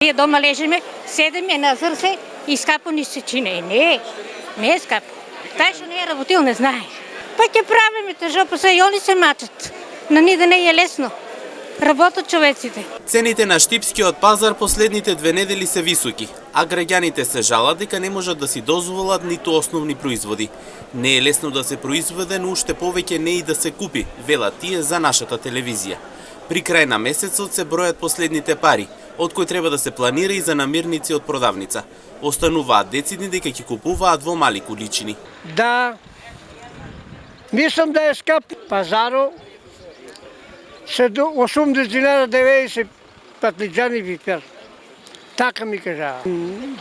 Ние дома лежиме, седеме на зрце и скапо ни се чине. Не е скапо. Тај што не е работил, не знае. Па ќе правиме тежо, па се и они се мачат. На ни да не е лесно. Работат човеците. Цените на штипскиот пазар последните 2 недели се високи, а граѓаните се жалат дека не можат да си дозволат ниту основни производи. Не е лесно да се произведе, но уште повеќе не и да се купи, велат тие за нашата телевизија. При крај на месецот се бројат последните пари, од кои треба да се планира и за намирници од продавница. Остануваат децидни дека ќе купуваат во мали количини. Да, мислам да е скап пазаро, 80 динара 90 патлиџани пипер. Така ми кажа.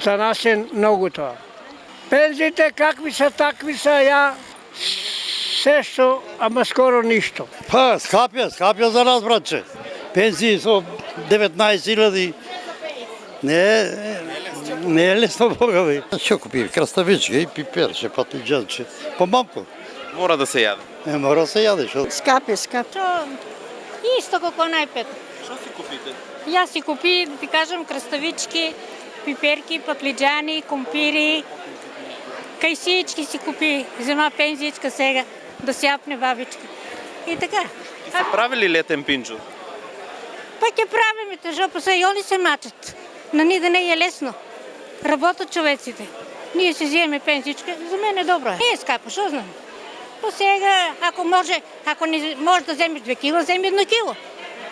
За нас е многу тоа. Пензиите какви се, такви се, ја се што, ама скоро ништо. Па, скапја за нас, братче. Пензии со 19.000. Не е лесно, Бога ви. Што купи? Краставичка и пиперче, патлиџанче. Помалку. Мора да се јаде. Мора да се јаде. Скапе. Исто како најпет. Што си купите? Јас си купи, да ти кажам, краставички, пиперки, патлиџани, компири, кајсиички си купи, зема пензиичка сега, да сјапне бабичка. И така. Се прави ли летен пинџо? Па ќе правиме тежо, па се и они се мачат. На ни да не е лесно. Работат човеците. Ние си вземе пензичка, за мен е добро. Не е скапо, што знам. Па сега, ако не може да земеш 2 кила, земи 1 кило.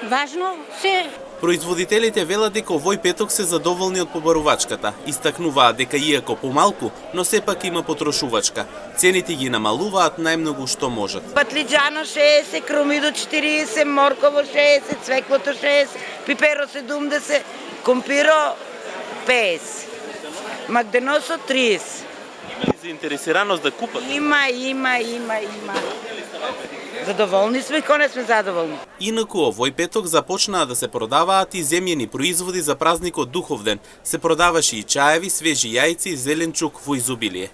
Важно се... Производителите велат дека овој петок се задоволни од побарувачката. Истакнуваат дека иако помалку, но сепак има потрошувачка. Цените ги намалуваат најмногу што можат. Патлиџано 60, кромидо 40, морково 60, цвеклото 60, пиперо 70, компиро 50, магденосо 30. Има ли заинтересираност да купат? Има. Задоволни сме, кој не сме задоволни. Инаку овој петок започнаа да се продаваат и земјени производи за празникот Духовден. Се продаваше и чаеви, свежи јајци и зеленчук во изобилие.